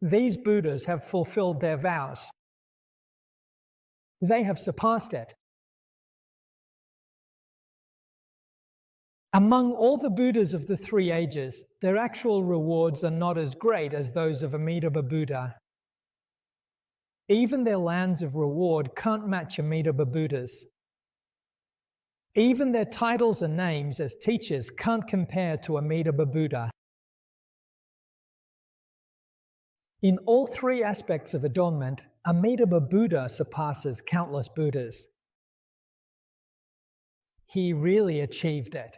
These Buddhas have fulfilled their vows. They have surpassed it. Among all the Buddhas of the three ages, their actual rewards are not as great as those of Amitabha Buddha. Even their lands of reward can't match Amitabha Buddha's. Even their titles and names as teachers can't compare to Amitabha Buddha. In all three aspects of adornment, Amitabha Buddha surpasses countless Buddhas. He really achieved it.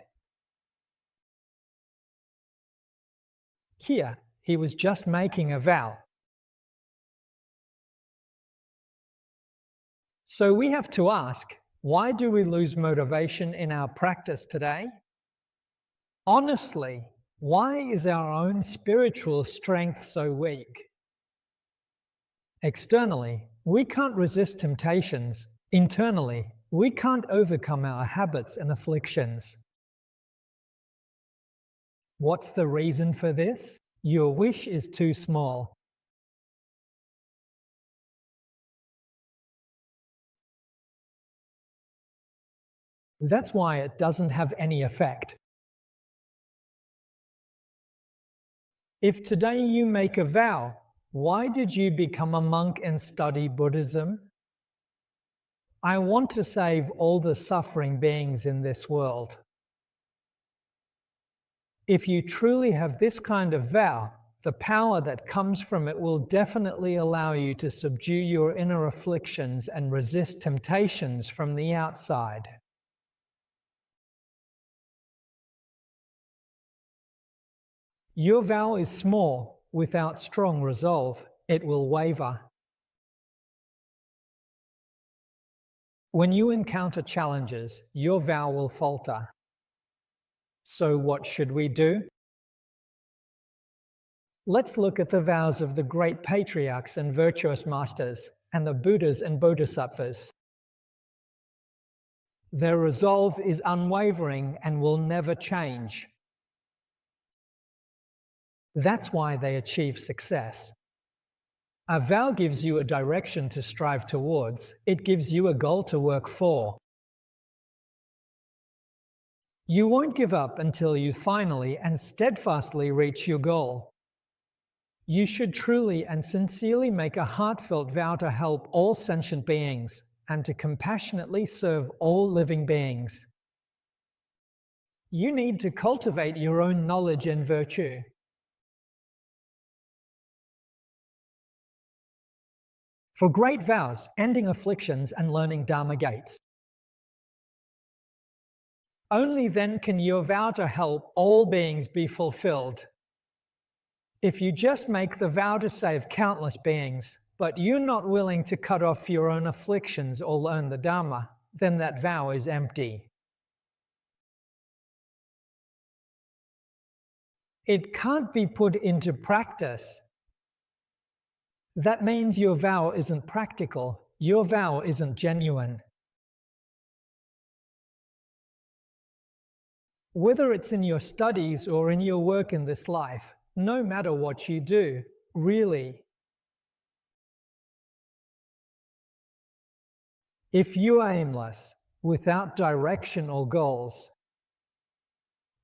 Here, he was just making a vow. So we have to ask, why do we lose motivation in our practice today? Honestly, why is our own spiritual strength so weak? Externally, we can't resist temptations. Internally, we can't overcome our habits and afflictions. What's the reason for this? Your wish is too small. That's why it doesn't have any effect. If today you make a vow, why did you become a monk and study Buddhism? I want to save all the suffering beings in this world. If you truly have this kind of vow, the power that comes from it will definitely allow you to subdue your inner afflictions and resist temptations from the outside. Your vow is small. Without strong resolve, it will waver. When you encounter challenges, your vow will falter. So what should we do? Let's look at the vows of the great patriarchs and virtuous masters, and the Buddhas and Bodhisattvas. Their resolve is unwavering and will never change. That's why they achieve success. A vow gives you a direction to strive towards. It gives you a goal to work for. You won't give up until you finally and steadfastly reach your goal. You should truly and sincerely make a heartfelt vow to help all sentient beings and to compassionately serve all living beings. You need to cultivate your own knowledge and virtue. For great vows, ending afflictions and learning Dharma gates. Only then can your vow to help all beings be fulfilled. If you just make the vow to save countless beings, but you're not willing to cut off your own afflictions or learn the Dharma, then that vow is empty. It can't be put into practice. That means your vow isn't practical. Your vow isn't genuine. Whether it's in your studies or in your work in this life, no matter what you do, really, if you are aimless, without direction or goals,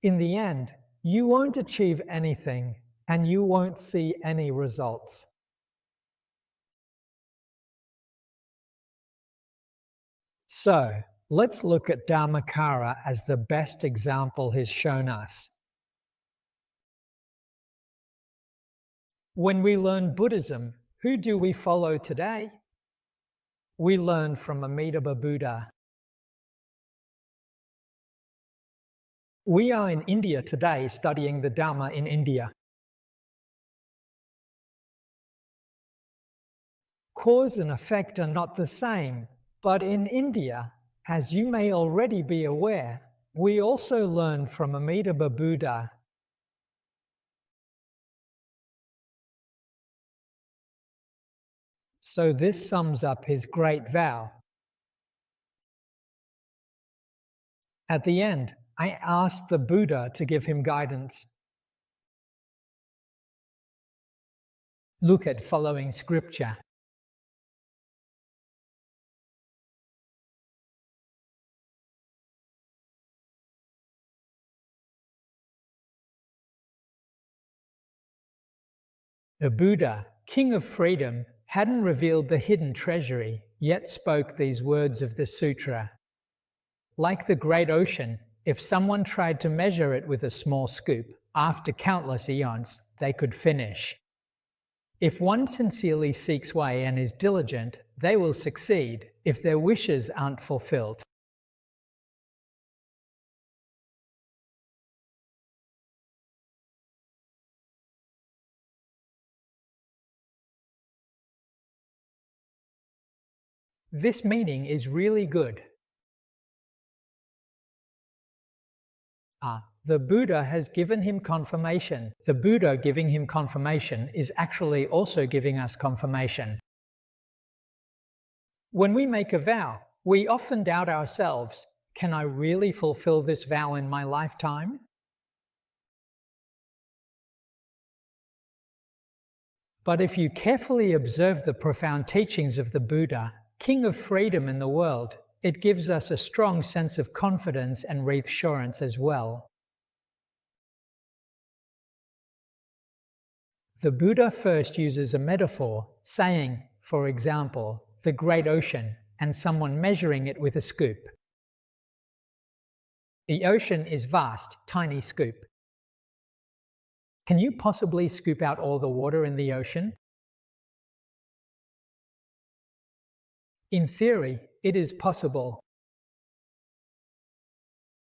in the end, you won't achieve anything and you won't see any results. So, let's look at Dharmakara as the best example he's shown us. When we learn Buddhism, who do we follow today? We learn from Amitabha Buddha. We are in India today studying the Dharma in India. Cause and effect are not the same, but in India, as you may already be aware, we also learn from Amitabha Buddha. So this sums up his great vow. At the end, I asked the Buddha to give him guidance. Look at following scripture. The Buddha, king of freedom, hadn't revealed the hidden treasury, yet spoke these words of the Sutra. Like the great ocean, if someone tried to measure it with a small scoop, after countless eons, they could finish. If one sincerely seeks way and is diligent, they will succeed, if their wishes aren't fulfilled. This meaning is really good. The Buddha has given him confirmation. The Buddha giving him confirmation is actually also giving us confirmation. When we make a vow, we often doubt ourselves. Can I really fulfill this vow in my lifetime? But if you carefully observe the profound teachings of the Buddha, King of freedom in the world, it gives us a strong sense of confidence and reassurance as well. The Buddha first uses a metaphor, saying, for example, the great ocean, and someone measuring it with a scoop. The ocean is vast, tiny scoop. Can you possibly scoop out all the water in the ocean? In theory, it is possible.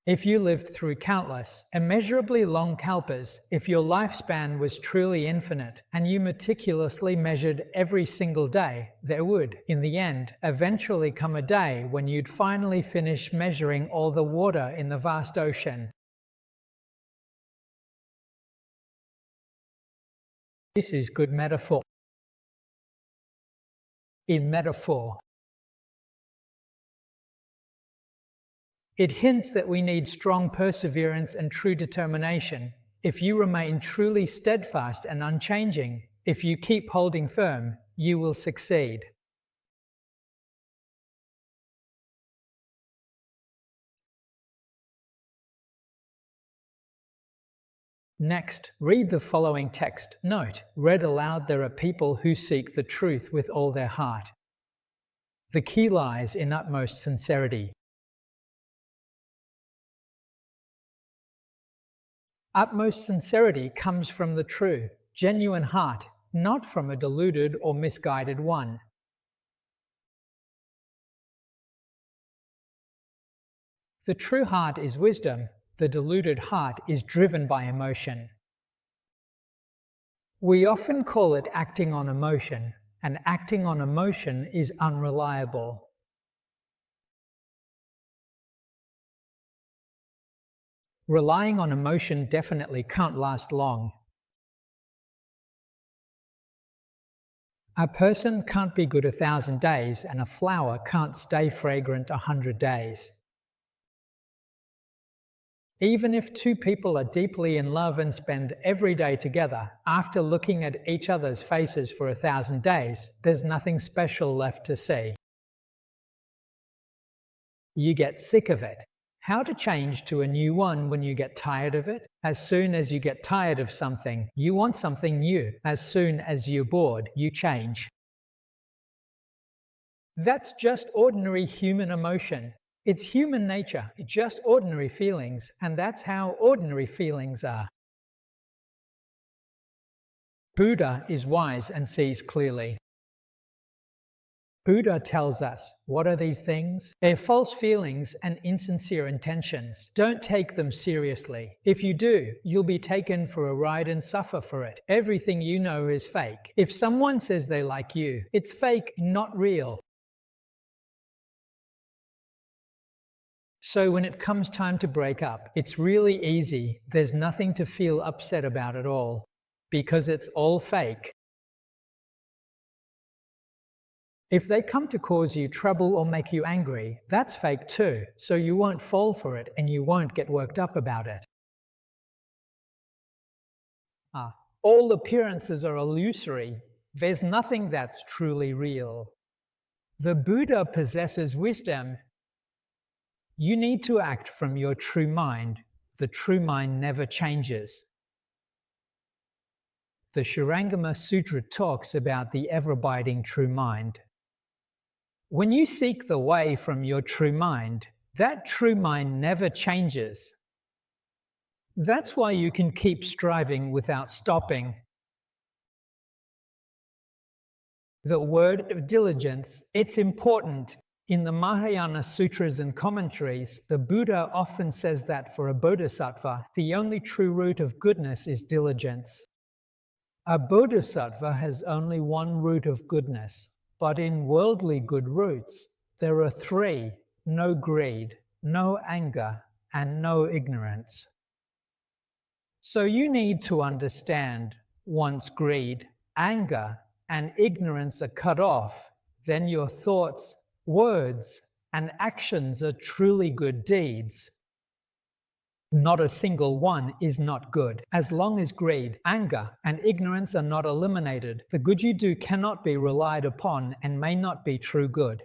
If you lived through countless, immeasurably long kalpas, if your lifespan was truly infinite, and you meticulously measured every single day, there would, in the end, eventually come a day when you'd finally finish measuring all the water in the vast ocean. This is good metaphor. In metaphor, it hints that we need strong perseverance and true determination. If you remain truly steadfast and unchanging, if you keep holding firm, you will succeed. Next, read the following text. Note, read aloud, there are people who seek the truth with all their heart. The key lies in utmost sincerity. Utmost sincerity comes from the true, genuine heart, not from a deluded or misguided one. The true heart is wisdom, the deluded heart is driven by emotion. We often call it acting on emotion, and acting on emotion is unreliable. Relying on emotion definitely can't last long. A person can't be good 1,000 days, and a flower can't stay fragrant 100 days. Even if two people are deeply in love and spend every day together, after looking at each other's faces for 1,000 days, there's nothing special left to see. You get sick of it. How to change to a new one when you get tired of it? As soon as you get tired of something, you want something new. As soon as you're bored, you change. That's just ordinary human emotion. It's human nature, just ordinary feelings, and that's how ordinary feelings are. Buddha is wise and sees clearly. Buddha tells us, what are these things? They're false feelings and insincere intentions. Don't take them seriously. If you do, you'll be taken for a ride and suffer for it. Everything you know is fake. If someone says they like you, it's fake, not real. So when it comes time to break up, it's really easy. There's nothing to feel upset about at all, because it's all fake. If they come to cause you trouble or make you angry, that's fake too, so you won't fall for it and you won't get worked up about it. All appearances are illusory. There's nothing that's truly real. The Buddha possesses wisdom. You need to act from your true mind. The true mind never changes. The Shurangama Sutra talks about the ever-abiding true mind. When you seek the way from your true mind, that true mind never changes. That's why you can keep striving without stopping. The word of diligence, it's important. In the Mahayana sutras and commentaries, the Buddha often says that for a bodhisattva, the only true root of goodness is diligence. A bodhisattva has only one root of goodness, but in worldly good roots, there are three: no greed, no anger, and no ignorance. So you need to understand, once greed, anger, and ignorance are cut off, then your thoughts, words, and actions are truly good deeds. Not a single one is not good. As long as greed, anger, and ignorance are not eliminated, the good you do cannot be relied upon and may not be true good.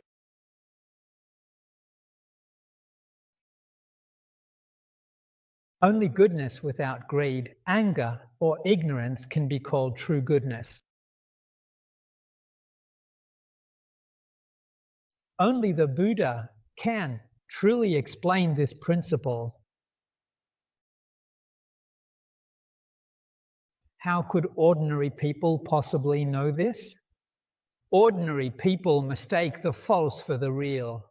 Only goodness without greed, anger, or ignorance can be called true goodness. Only the Buddha can truly explain this principle. How could ordinary people possibly know this? Ordinary people mistake the false for the real.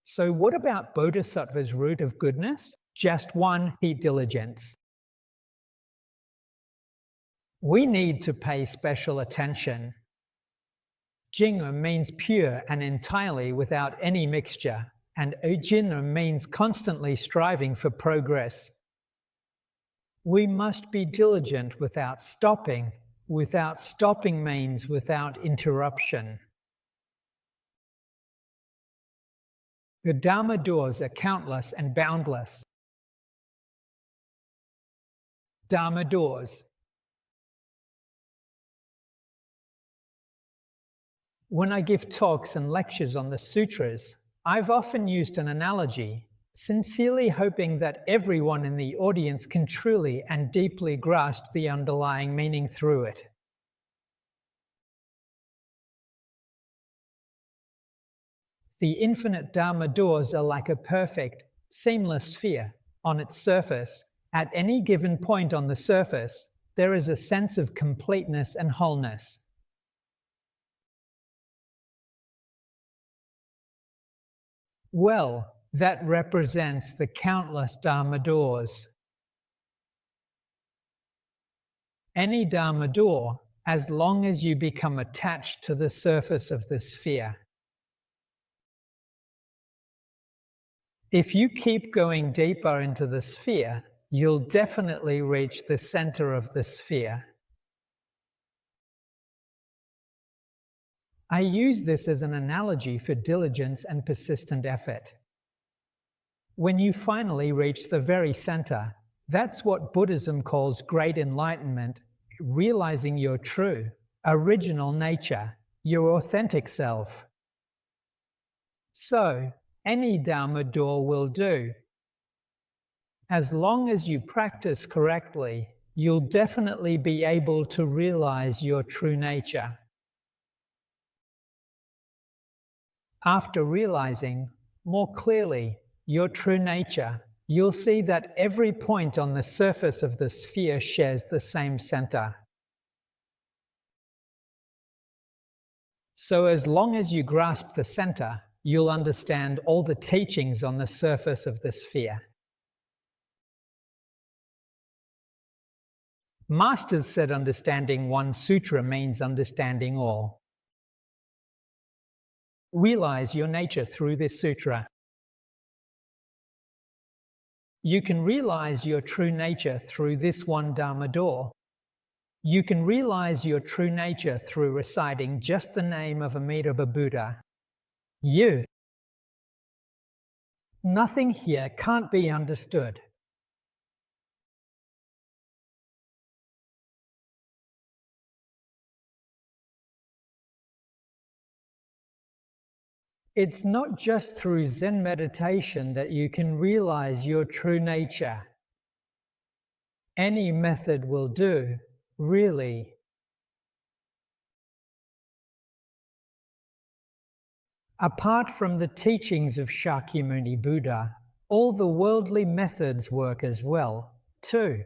So what about Bodhisattva's root of goodness? Just one: diligence. We need to pay special attention. Jing'er means pure and entirely without any mixture, and Ujin'er means constantly striving for progress. We must be diligent without stopping. Without stopping means without interruption. The Dharma doors are countless and boundless. Dharma doors. When I give talks and lectures on the sutras, I've often used an analogy, sincerely hoping that everyone in the audience can truly and deeply grasp the underlying meaning through it. The infinite Dharma doors are like a perfect, seamless sphere on its surface. At any given point on the surface, there is a sense of completeness and wholeness. Well, that represents the countless Dharma doors. Any Dharma door, as long as you become attached to the surface of the sphere. If you keep going deeper into the sphere, you'll definitely reach the center of the sphere. I use this as an analogy for diligence and persistent effort. When you finally reach the very center, that's what Buddhism calls great enlightenment, realizing your true, original nature, your authentic self. So, any Dharma door will do. As long as you practice correctly, you'll definitely be able to realize your true nature. After realizing more clearly your true nature, you'll see that every point on the surface of the sphere shares the same center. So as long as you grasp the center, you'll understand all the teachings on the surface of the sphere. Masters said understanding one sutra means understanding all. Realize your nature through this sutra. You can realize your true nature through this one Dharma door. You can realize your true nature through reciting just the name of Amitabha Buddha. You. Nothing here can't be understood. It's not just through Zen meditation that you can realize your true nature. Any method will do, really. Apart from the teachings of Shakyamuni Buddha, all the worldly methods work as well, too.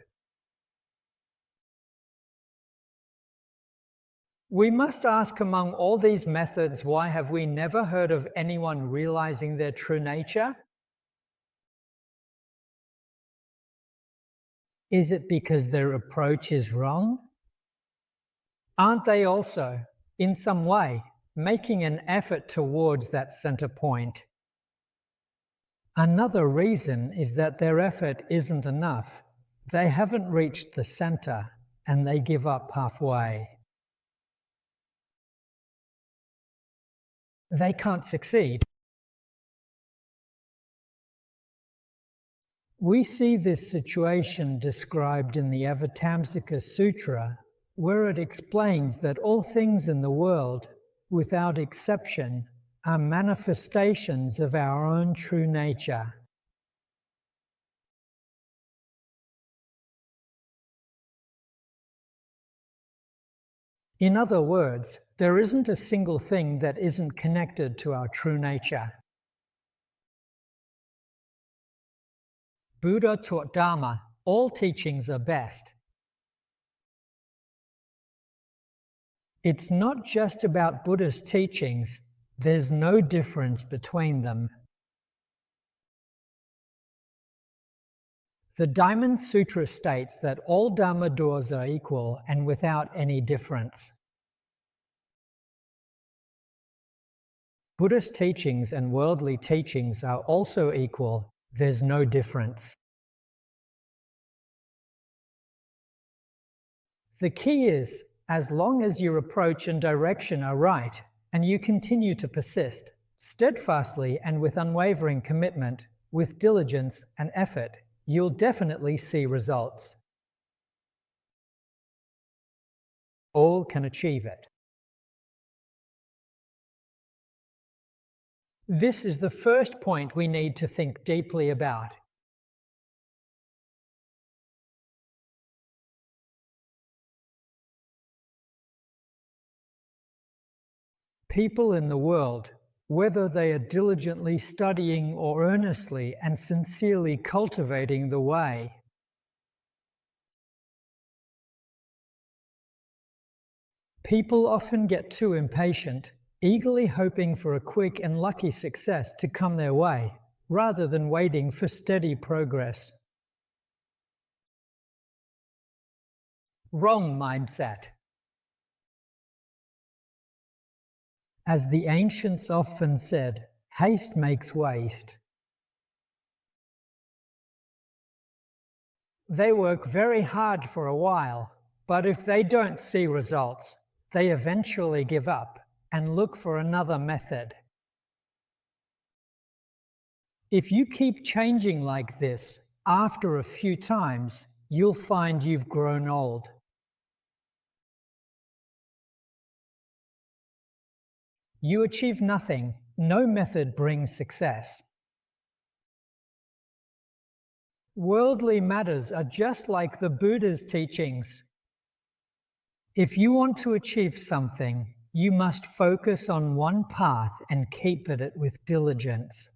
We must ask, among all these methods, why have we never heard of anyone realizing their true nature? Is it because their approach is wrong? Aren't they also, in some way, making an effort towards that center point? Another reason is that their effort isn't enough. They haven't reached the center and they give up halfway. They can't succeed. We see this situation described in the Avatamsaka Sutra, where it explains that all things in the world, without exception, are manifestations of our own true nature. In other words, there isn't a single thing that isn't connected to our true nature. Buddha taught Dharma, all teachings are best. It's not just about Buddha's teachings, there's no difference between them. The Diamond Sutra states that all Dharma doors are equal and without any difference. Buddhist teachings and worldly teachings are also equal, there's no difference. The key is, as long as your approach and direction are right, and you continue to persist, steadfastly and with unwavering commitment, with diligence and effort, you'll definitely see results. All can achieve it. This is the first point we need to think deeply about. People in the world, whether they are diligently studying or earnestly and sincerely cultivating the way, people often get too impatient, eagerly hoping for a quick and lucky success to come their way, rather than waiting for steady progress. Wrong mindset. As the ancients often said, haste makes waste. They work very hard for a while, but if they don't see results, they eventually give up and look for another method. If you keep changing like this, after a few times, you'll find you've grown old. You achieve nothing. No method brings success. Worldly matters are just like the Buddha's teachings. If you want to achieve something, you must focus on one path and keep at it with diligence.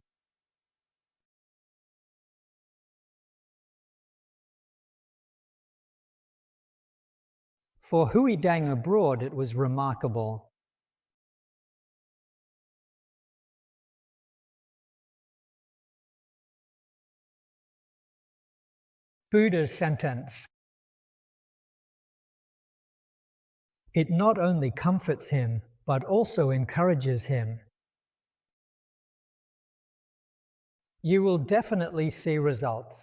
For Huidang abroad, it was remarkable. Buddha's sentence. It not only comforts him, but also encourages him. You will definitely see results.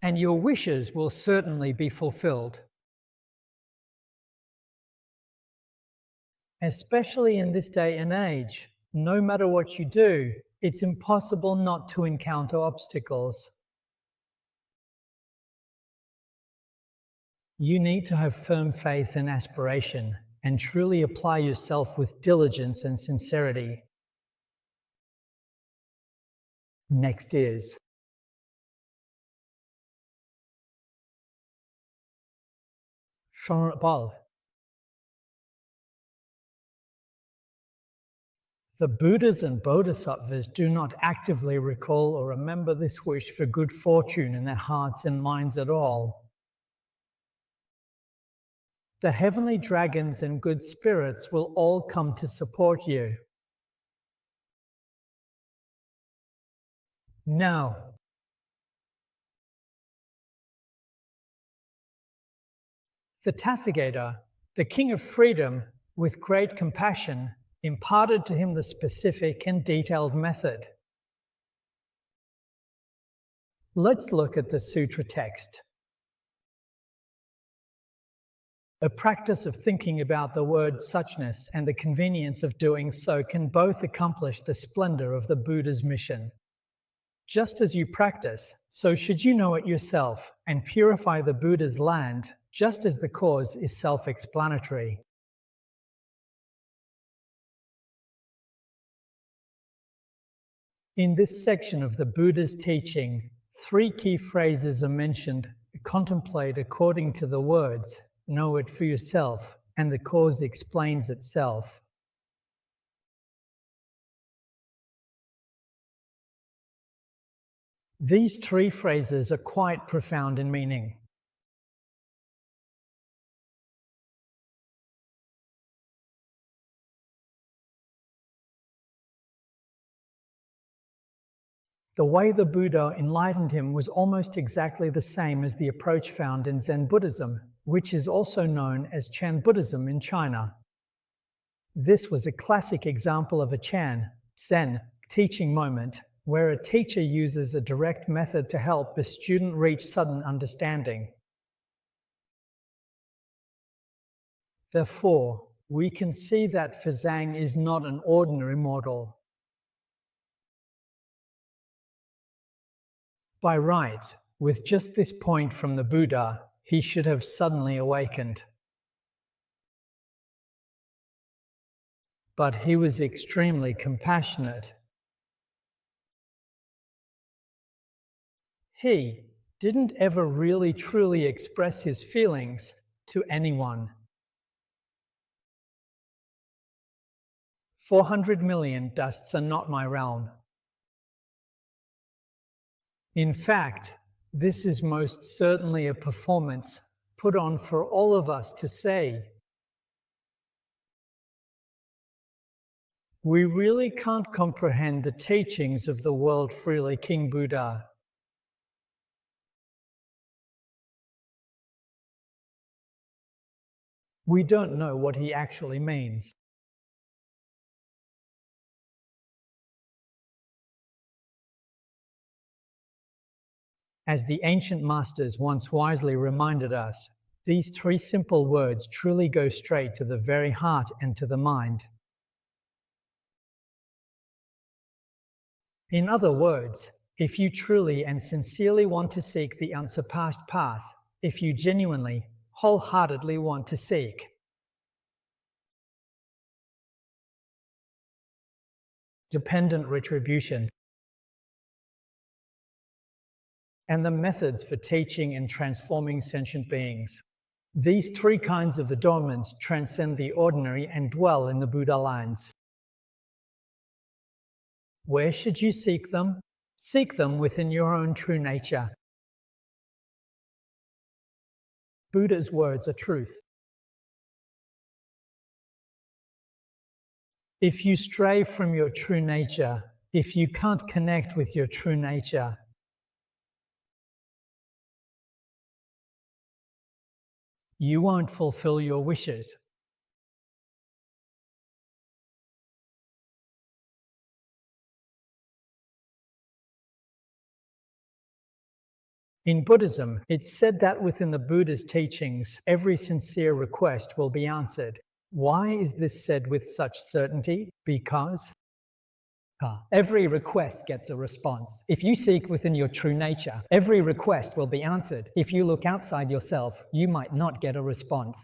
And your wishes will certainly be fulfilled. Especially in this day and age, no matter what you do, it's impossible not to encounter obstacles. You need to have firm faith and aspiration and truly apply yourself with diligence and sincerity. Next is Shonbal. The Buddhas and Bodhisattvas do not actively recall or remember this wish for good fortune in their hearts and minds at all. The heavenly dragons and good spirits will all come to support you. Now, the Tathagata, the King of Freedom, with great compassion, imparted to him the specific and detailed method. Let's look at the sutra text. A practice of thinking about the word suchness and the convenience of doing so can both accomplish the splendor of the Buddha's mission. Just as you practice, so should you know it yourself and purify the Buddha's land, just as the cause is self-explanatory. In this section of the Buddha's teaching, 3 key phrases are mentioned: contemplate according to the words, know it for yourself, and the cause explains itself. These 3 phrases are quite profound in meaning. The way the Buddha enlightened him was almost exactly the same as the approach found in Zen Buddhism, which is also known as Chan Buddhism in China. This was a classic example of a Chan, Zen, teaching moment, where a teacher uses a direct method to help a student reach sudden understanding. Therefore, we can see that for Zhang is not an ordinary mortal. By right, with just this point from the Buddha, he should have suddenly awakened. But he was extremely compassionate. He didn't ever really truly express his feelings to anyone. 400 million dusts are not my realm. In fact, this is most certainly a performance put on for all of us to say. We really can't comprehend the teachings of the world freely King Buddha. We don't know what he actually means. As the ancient masters once wisely reminded us, these 3 simple words truly go straight to the very heart and to the mind. In other words, if you truly and sincerely want to seek the unsurpassed path, if you genuinely, wholeheartedly want to seek, dependent retribution, and the methods for teaching and transforming sentient beings. These 3 kinds of adornments transcend the ordinary and dwell in the Buddha lines. Where should you seek them? Seek them within your own true nature. Buddha's words are truth. If you stray from your true nature, if you can't connect with your true nature, you won't fulfill your wishes. In Buddhism, it's said that within the Buddha's teachings, every sincere request will be answered. Why is this said with such certainty? Because every request gets a response. If you seek within your true nature, every request will be answered. If you look outside yourself, you might not get a response.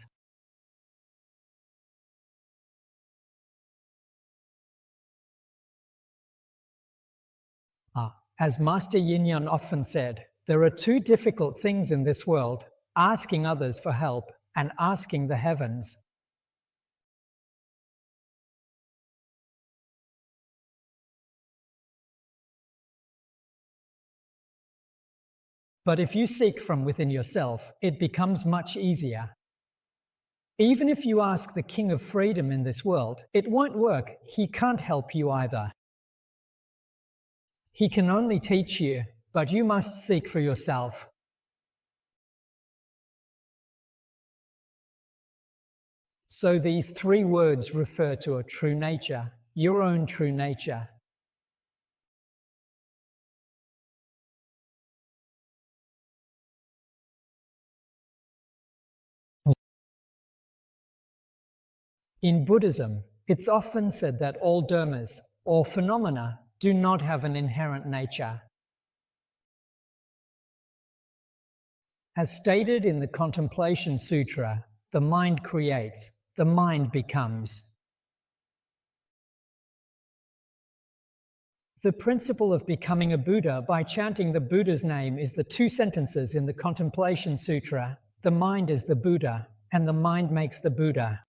As Master Yin Yan often said, there are two difficult things in this world: asking others for help and asking the heavens. But if you seek from within yourself, it becomes much easier. Even if you ask the King of Freedom in this world, it won't work. He can't help you either. He can only teach you, but you must seek for yourself. So these three words refer to a true nature, your own true nature. In Buddhism, it's often said that all dharmas, or phenomena, do not have an inherent nature. As stated in the Contemplation Sutra, the mind creates, the mind becomes. The principle of becoming a Buddha by chanting the Buddha's name is the two sentences in the Contemplation Sutra: the mind is the Buddha, and the mind makes the Buddha.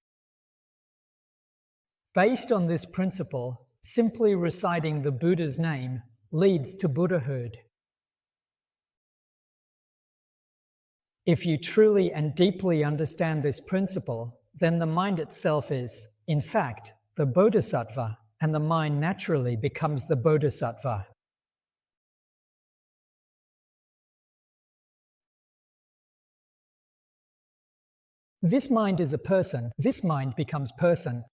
Based on this principle, simply reciting the Buddha's name leads to Buddhahood. If you truly and deeply understand this principle, then the mind itself is, in fact, the Bodhisattva, and the mind naturally becomes the Bodhisattva. This mind is a person. This mind becomes person.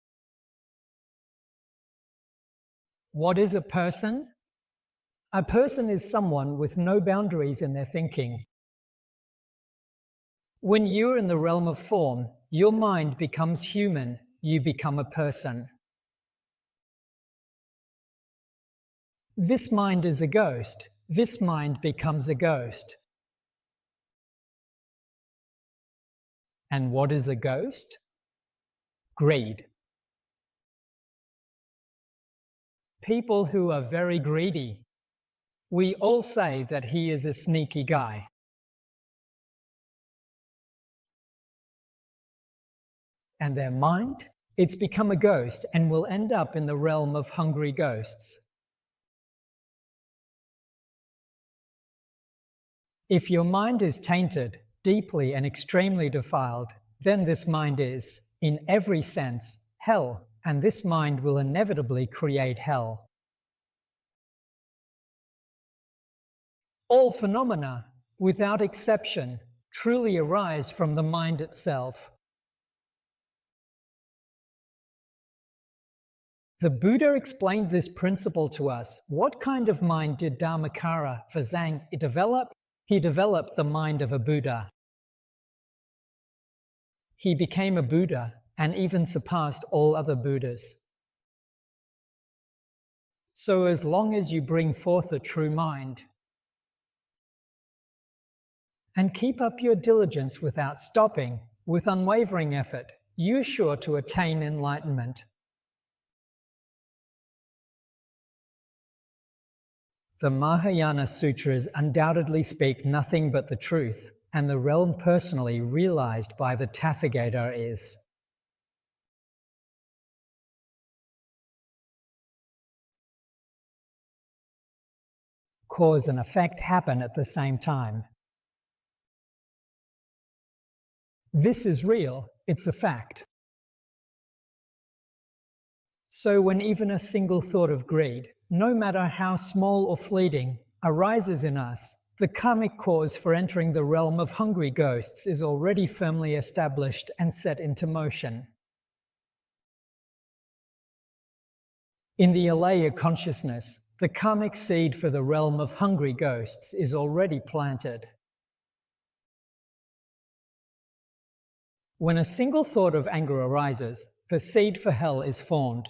What is a person? A person is someone with no boundaries in their thinking. When you're in the realm of form, your mind becomes human. You become a person. This mind is a ghost. This mind becomes a ghost. And what is a ghost? Greed. People who are very greedy. We all say that he is a sneaky guy. And their mind? It's become a ghost and will end up in the realm of hungry ghosts. If your mind is tainted, deeply and extremely defiled, then this mind is, in every sense, hell, and this mind will inevitably create hell. All phenomena, without exception, truly arise from the mind itself. The Buddha explained this principle to us. What kind of mind did Dharmakara for Zhang develop? He developed the mind of a Buddha. He became a Buddha and even surpassed all other Buddhas. So as long as you bring forth a true mind and keep up your diligence without stopping, with unwavering effort, you are sure to attain enlightenment. The Mahayana Sutras undoubtedly speak nothing but the truth, and the realm personally realized by the Tathagata is. Cause and effect happen at the same time. This is real, it's a fact. So when even a single thought of greed, no matter how small or fleeting, arises in us, the karmic cause for entering the realm of hungry ghosts is already firmly established and set into motion. In the alaya consciousness, the karmic seed for the realm of hungry ghosts is already planted. When a single thought of anger arises, the seed for hell is formed.